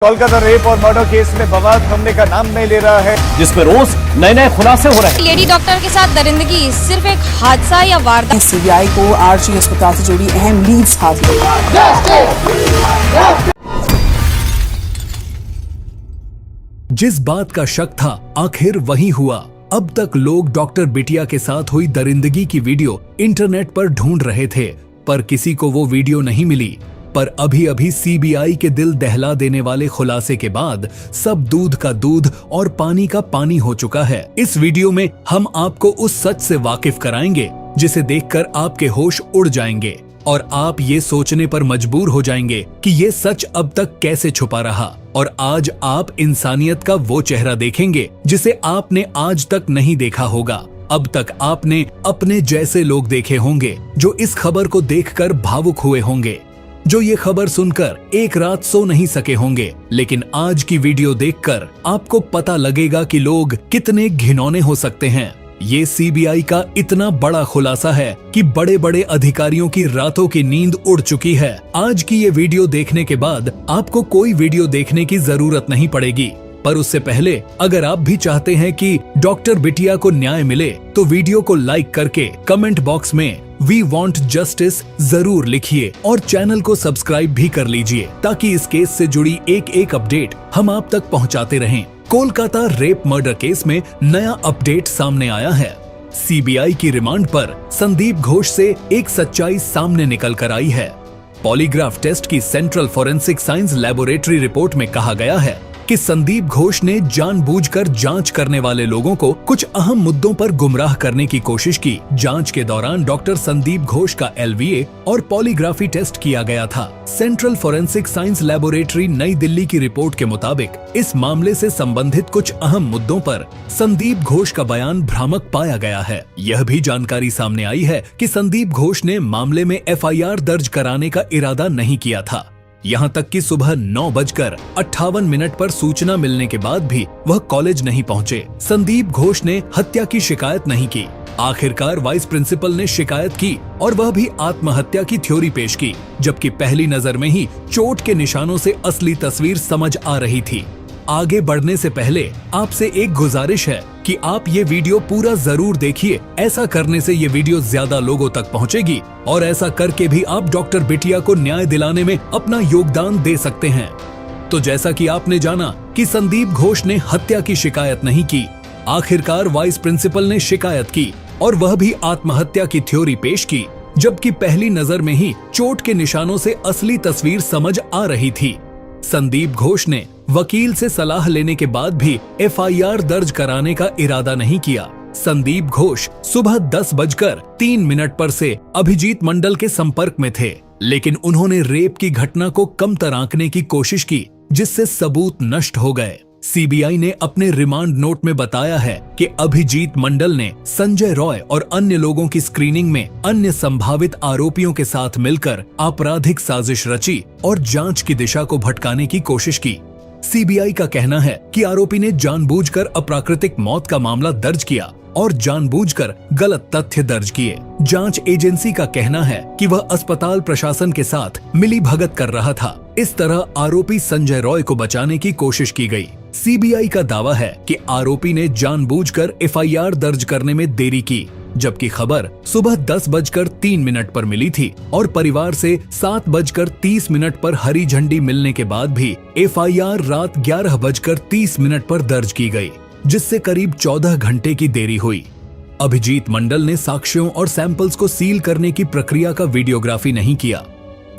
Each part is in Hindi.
कोलकाता रेप और मर्डर केस में बवाल थमने का नाम नहीं ले रहा है, जिसमें रोज नए नए खुलासे हो रहे हैं। लेडी डॉक्टर के साथ दरिंदगी सिर्फ एक हादसा या वारदात? सीबीआई को आरजी अस्पताल से जुड़ी अहम लीड्स हासिल। जिस बात का शक था आखिर वही हुआ। अब तक लोग डॉक्टर बिटिया के साथ हुई दरिंदगी की वीडियो इंटरनेट पर ढूंढ रहे थे, पर किसी को वो वीडियो नहीं मिली। पर अभी अभी सीबीआई के दिल दहला देने वाले खुलासे के बाद सब दूध का दूध और पानी का पानी हो चुका है। इस वीडियो में हम आपको उस सच से वाकिफ कराएंगे जिसे देखकर आपके होश उड़ जाएंगे और आप ये सोचने पर मजबूर हो जाएंगे कि ये सच अब तक कैसे छुपा रहा। और आज आप इंसानियत का वो चेहरा देखेंगे जिसे आपने आज तक नहीं देखा होगा। अब तक आपने अपने जैसे लोग देखे होंगे जो इस खबर को देखकर भावुक हुए होंगे, जो ये खबर सुनकर एक रात सो नहीं सके होंगे। लेकिन आज की वीडियो देखकर आपको पता लगेगा कि लोग कितने घिनौने हो सकते हैं। ये सीबीआई का इतना बड़ा खुलासा है कि बड़े बड़े अधिकारियों की रातों की नींद उड़ चुकी है। आज की ये वीडियो देखने के बाद आपको कोई वीडियो देखने की जरूरत नहीं पड़ेगी। पर उससे पहले अगर आप भी चाहते हैं कि डॉक्टर बिटिया को न्याय मिले तो वीडियो को लाइक करके कमेंट बॉक्स में वी वॉन्ट जस्टिस जरूर लिखिए और चैनल को सब्सक्राइब भी कर लीजिए ताकि इस केस से जुड़ी एक एक अपडेट हम आप तक पहुंचाते रहें। कोलकाता रेप मर्डर केस में नया अपडेट सामने आया है। सीबीआई की रिमांड पर संदीप घोष से एक सच्चाई सामने निकल कर आई है। पॉलीग्राफ टेस्ट की central forensic science laboratory report में कहा गया है कि संदीप घोष ने जानबूझकर जांच करने वाले लोगों को कुछ अहम मुद्दों पर गुमराह करने की कोशिश की। जांच के दौरान डॉक्टर संदीप घोष का एलवीए और पॉलीग्राफी टेस्ट किया गया था। सेंट्रल फोरेंसिक साइंस लैबोरेटरी नई दिल्ली की रिपोर्ट के मुताबिक इस मामले से संबंधित कुछ अहम मुद्दों पर संदीप घोष का बयान भ्रामक पाया गया है। यह भी जानकारी सामने आई है कि संदीप घोष ने मामले में एफआईआर दर्ज कराने का इरादा नहीं किया था। यहाँ तक कि सुबह 9:58 पर सूचना मिलने के बाद भी वह कॉलेज नहीं पहुँचे। संदीप घोष ने हत्या की शिकायत नहीं की। आखिरकार वाइस प्रिंसिपल ने शिकायत की और वह भी आत्महत्या की थ्योरी पेश की, जबकि पहली नजर में ही चोट के निशानों से असली तस्वीर समझ आ रही थी। आगे बढ़ने से पहले आपसे एक गुजारिश है कि आप ये वीडियो पूरा जरूर देखिए। ऐसा करने से ये वीडियो ज्यादा लोगों तक पहुंचेगी और ऐसा करके भी आप डॉक्टर बिटिया को न्याय दिलाने में अपना योगदान दे सकते हैं। तो जैसा कि आपने जाना कि संदीप घोष ने हत्या की शिकायत नहीं की, आखिरकार वाइस प्रिंसिपल ने शिकायत की और वह भी आत्महत्या की थ्योरी पेश की, जबकि पहली नजर में ही चोट के निशानों से असली तस्वीर समझ आ रही थी। संदीप घोष ने वकील से सलाह लेने के बाद भी एफआईआर दर्ज कराने का इरादा नहीं किया। संदीप घोष सुबह 10:03 पर से अभिजीत मंडल के संपर्क में थे, लेकिन उन्होंने रेप की घटना को कमतर आंकने की कोशिश की, जिससे सबूत नष्ट हो गए। सीबीआई ने अपने रिमांड नोट में बताया है कि अभिजीत मंडल ने संजय रॉय और अन्य लोगों की स्क्रीनिंग में अन्य संभावित आरोपियों के साथ मिलकर आपराधिक साजिश रची और जांच की दिशा को भटकाने की कोशिश की। सीबीआई का कहना है कि आरोपी ने जानबूझकर अप्राकृतिक मौत का मामला दर्ज किया और जानबूझकर गलत तथ्य दर्ज किए। जांच एजेंसी का कहना है कि वह अस्पताल प्रशासन के साथ मिलीभगत कर रहा था। इस तरह आरोपी संजय रॉय को बचाने की कोशिश की गई। सीबीआई का दावा है कि आरोपी ने जानबूझकर एफआईआर दर्ज करने में देरी की, जबकि खबर सुबह 10:03 पर मिली थी और परिवार से 7:30 पर हरी झंडी मिलने के बाद भी एफआईआर रात 11:30 पर दर्ज की गई, जिससे करीब 14 घंटे की देरी हुई। अभिजीत मंडल ने साक्ष्यों और सैंपल्स को सील करने की प्रक्रिया का वीडियोग्राफी नहीं किया।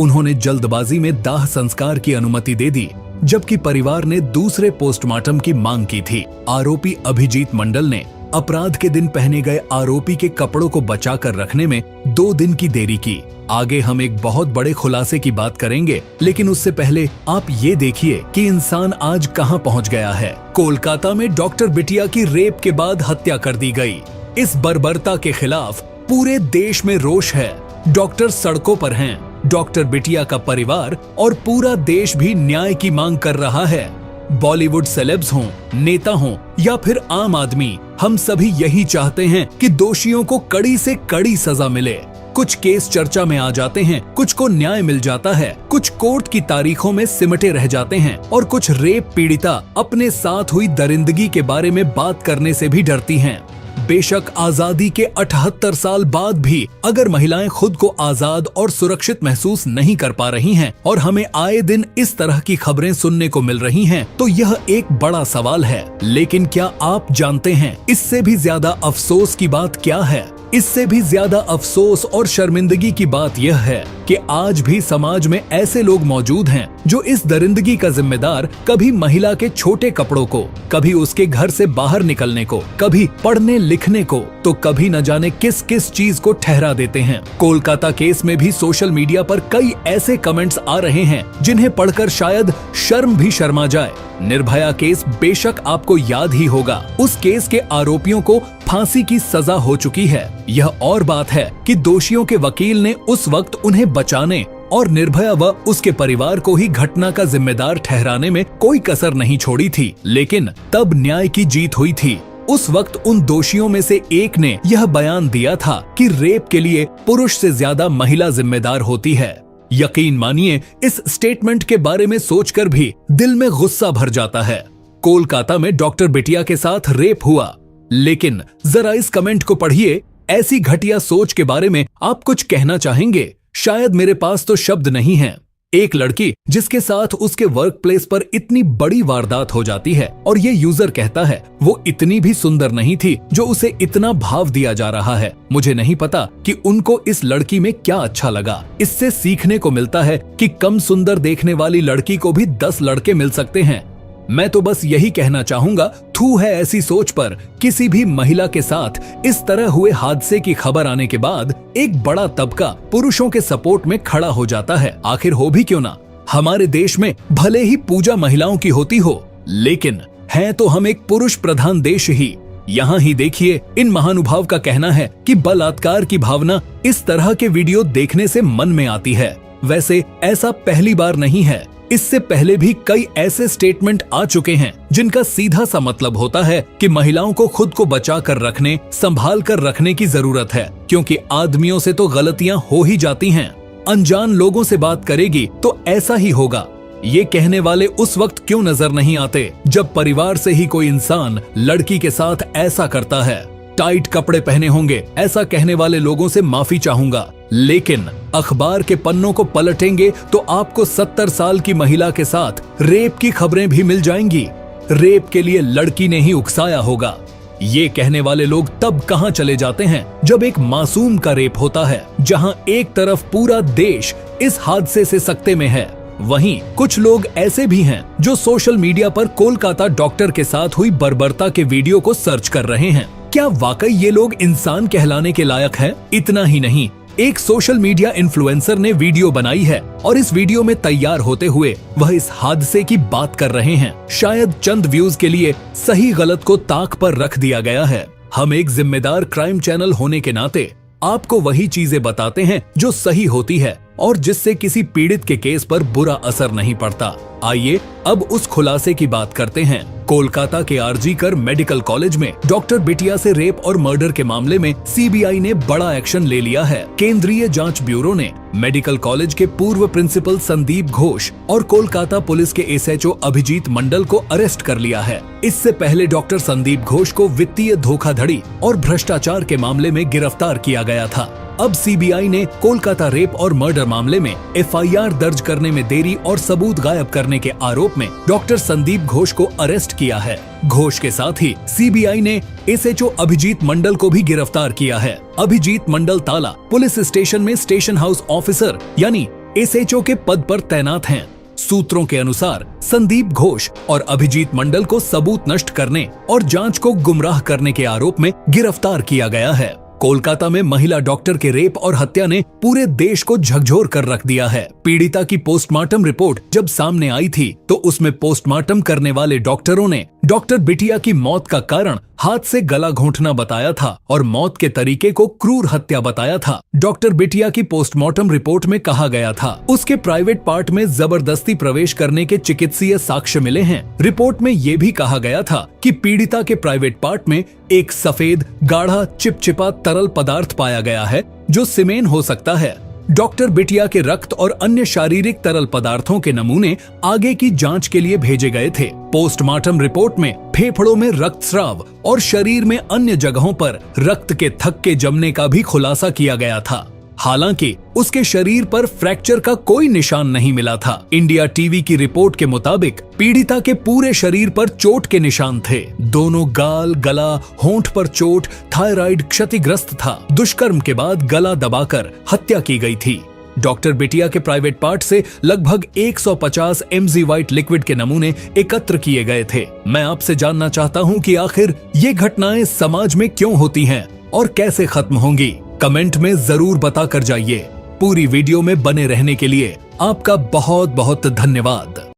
उन्होंने जल्दबाजी में दाह संस्कार की अनुमति दे दी, जबकि परिवार ने दूसरे पोस्टमार्टम की मांग की थी। आरोपी अभिजीत मंडल ने अपराध के दिन पहने गए आरोपी के कपड़ों को बचाकर रखने में 2 दिन की देरी की। आगे हम एक बहुत बड़े खुलासे की बात करेंगे, लेकिन उससे पहले आप ये देखिए कि इंसान आज कहां पहुंच गया है। कोलकाता में डॉक्टर बिटिया की रेप के बाद हत्या कर दी गई। इस बर्बरता के खिलाफ पूरे देश में रोष है। डॉक्टर सड़कों पर हैं। डॉक्टर बिटिया का परिवार और पूरा देश भी न्याय की मांग कर रहा है। बॉलीवुड सेलेब्स हों, नेता हों या फिर आम आदमी, हम सभी यही चाहते हैं कि दोषियों को कड़ी से कड़ी सजा मिले। कुछ केस चर्चा में आ जाते हैं, कुछ को न्याय मिल जाता है, कुछ कोर्ट की तारीखों में सिमटे रह जाते हैं और कुछ रेप पीड़िता अपने साथ हुई दरिंदगी के बारे में बात करने से भी डरती हैं। बेशक आजादी के 78 साल बाद भी अगर महिलाएं खुद को आजाद और सुरक्षित महसूस नहीं कर पा रही हैं और हमें आए दिन इस तरह की खबरें सुनने को मिल रही हैं, तो यह एक बड़ा सवाल है। लेकिन क्या आप जानते हैं इससे भी ज्यादा अफसोस की बात क्या है? इससे भी ज्यादा अफसोस और शर्मिंदगी की बात यह है कि आज भी समाज में ऐसे लोग मौजूद हैं जो इस दरिंदगी का जिम्मेदार कभी महिला के छोटे कपड़ों को, कभी उसके घर से बाहर निकलने को, कभी पढ़ने लिखने को, तो कभी न जाने किस किस चीज को ठहरा देते हैं। कोलकाता केस में भी सोशल मीडिया पर कई ऐसे कमेंट्स आ रहे हैं जिन्हें पढ़कर शायद शर्म भी शर्मा जाए। निर्भया केस बेशक आपको याद ही होगा। उस केस के आरोपियों को फांसी की सजा हो चुकी है। यह और बात है कि दोषियों के वकील ने उस वक्त उन्हें बचाने और निर्भया व उसके परिवार को ही घटना का जिम्मेदार ठहराने में कोई कसर नहीं छोड़ी थी। लेकिन तब न्याय की जीत हुई थी। उस वक्त उन दोषियों में से एक ने यह बयान दिया था कि रेप के लिए पुरुष से ज्यादा महिला जिम्मेदार होती है। यकीन मानिए, इस स्टेटमेंट के बारे में सोचकर भी दिल में गुस्सा भर जाता है। कोलकाता में डॉक्टर बिटिया के साथ रेप हुआ, लेकिन जरा इस कमेंट को पढ़िए। ऐसी घटिया सोच के बारे में आप कुछ कहना चाहेंगे? शायद मेरे पास तो शब्द नहीं है। एक लड़की जिसके साथ उसके वर्क प्लेस पर इतनी बड़ी वारदात हो जाती है और ये यूजर कहता है वो इतनी भी सुंदर नहीं थी जो उसे इतना भाव दिया जा रहा है। मुझे नहीं पता कि उनको इस लड़की में क्या अच्छा लगा। इससे सीखने को मिलता है कि कम सुंदर देखने वाली लड़की को भी 10 लड़के मिल सकते हैं। मैं तो बस यही कहना चाहूंगा, थू है ऐसी सोच पर। किसी भी महिला के साथ इस तरह हुए हादसे की खबर आने के बाद एक बड़ा तबका पुरुषों के सपोर्ट में खड़ा हो जाता है। आखिर हो भी क्यों ना। हमारे देश में भले ही पूजा महिलाओं की होती हो, लेकिन हैं तो हम एक पुरुष प्रधान देश ही। यहाँ ही देखिए, इन महानुभाव का कहना है कि बलात्कार की भावना इस तरह के वीडियो देखने से मन में आती है। वैसे ऐसा पहली बार नहीं है। इससे पहले भी कई ऐसे स्टेटमेंट आ चुके हैं जिनका सीधा सा मतलब होता है कि महिलाओं को खुद को बचा कर रखने, संभाल कर रखने की जरूरत है, क्योंकि आदमियों से तो गलतियां हो ही जाती हैं। अनजान लोगों से बात करेगी तो ऐसा ही होगा। ये कहने वाले उस वक्त क्यों नजर नहीं आते जब परिवार से ही कोई इंसान लड़की के साथ ऐसा करता है। टाइट कपड़े पहने होंगे ऐसा कहने वाले लोगों से माफी चाहूंगा, लेकिन अखबार के पन्नों को पलटेंगे तो आपको 70 साल की महिला के साथ रेप की खबरें भी मिल जाएंगी। रेप के लिए लड़की ने ही उकसाया होगा। ये कहने वाले लोग तब कहां चले जाते हैं जब एक मासूम का रेप होता है, जहां एक तरफ पूरा देश इस हादसे से सकते में है, वहीं कुछ लोग ऐसे भी हैं जो सोशल मीडिया पर कोलकाता डॉक्टर के साथ हुई बर्बरता के वीडियो को सर्च कर रहे हैं। क्या वाकई ये लोग इंसान कहलाने के लायक हैं? इतना ही नहीं, एक सोशल मीडिया इन्फ्लुएंसर ने वीडियो बनाई है और इस वीडियो में तैयार होते हुए वह इस हादसे की बात कर रहे हैं। शायद चंद व्यूज के लिए सही गलत को ताक पर रख दिया गया है। हम एक जिम्मेदार क्राइम चैनल होने के नाते आपको वही चीजें बताते हैं जो सही होती है और जिससे किसी पीड़ित के केस पर बुरा असर नहीं पड़ता। आइए अब उस खुलासे की बात करते हैं। कोलकाता के आरजीकर मेडिकल कॉलेज में डॉक्टर बिटिया से रेप और मर्डर के मामले में सीबीआई ने बड़ा एक्शन ले लिया है। केंद्रीय जांच ब्यूरो ने मेडिकल कॉलेज के पूर्व प्रिंसिपल संदीप घोष और कोलकाता पुलिस के एसएचओ अभिजीत मंडल को अरेस्ट कर लिया है। इससे पहले डॉक्टर संदीप घोष को वित्तीय धोखाधड़ी और भ्रष्टाचार के मामले में गिरफ्तार किया गया था। अब सीबीआई ने कोलकाता रेप और मर्डर मामले में एफआईआर दर्ज करने में देरी और सबूत गायब करने के आरोप में डॉक्टर संदीप घोष को अरेस्ट किया है। घोष के साथ ही सीबीआई ने एसएचओ अभिजीत मंडल को भी गिरफ्तार किया है। अभिजीत मंडल ताला पुलिस स्टेशन में स्टेशन हाउस ऑफिसर यानी एसएचओ के पद पर तैनात हैं। सूत्रों के अनुसार संदीप घोष और अभिजीत मंडल को सबूत नष्ट करने और जांच को गुमराह करने के आरोप में गिरफ्तार किया गया है। कोलकाता में महिला डॉक्टर के रेप और हत्या ने पूरे देश को झकझोर कर रख दिया है। पीड़िता की पोस्टमार्टम रिपोर्ट जब सामने आई थी तो उसमें पोस्टमार्टम करने वाले डॉक्टरों ने डॉक्टर बिटिया की मौत का कारण हाथ से गला घोंटना बताया था और मौत के तरीके को क्रूर हत्या बताया था। डॉक्टर बिटिया की पोस्टमार्टम रिपोर्ट में कहा गया था उसके प्राइवेट पार्ट में जबरदस्ती प्रवेश करने के चिकित्सीय साक्ष्य मिले हैं। रिपोर्ट में ये भी कहा गया था कि पीड़िता के प्राइवेट पार्ट में एक सफेद गाढ़ा चिपचिपा तरल पदार्थ पाया गया है जो सीमेन हो सकता है। डॉक्टर बिटिया के रक्त और अन्य शारीरिक तरल पदार्थों के नमूने आगे की जांच के लिए भेजे गए थे। पोस्टमार्टम रिपोर्ट में फेफड़ों में रक्तस्राव और शरीर में अन्य जगहों पर रक्त के थक्के जमने का भी खुलासा किया गया था। हालांकि उसके शरीर पर फ्रैक्चर का कोई निशान नहीं मिला था। इंडिया टीवी की रिपोर्ट के मुताबिक पीड़िता के पूरे शरीर पर चोट के निशान थे। दोनों गाल, गला, होंठ पर चोट, थायराइड क्षतिग्रस्त था। दुष्कर्म के बाद गला दबाकर हत्या की गई थी। डॉक्टर बिटिया के प्राइवेट पार्ट से लगभग 150 mg व्हाइट लिक्विड के नमूने एकत्र किए गए थे। मैं आपसे जानना चाहता हूं कि आखिर ये घटनाएं समाज में क्यों होती हैं और कैसे खत्म होंगी। कमेंट में जरूर बता कर जाइए। पूरी वीडियो में बने रहने के लिए आपका बहुत बहुत धन्यवाद।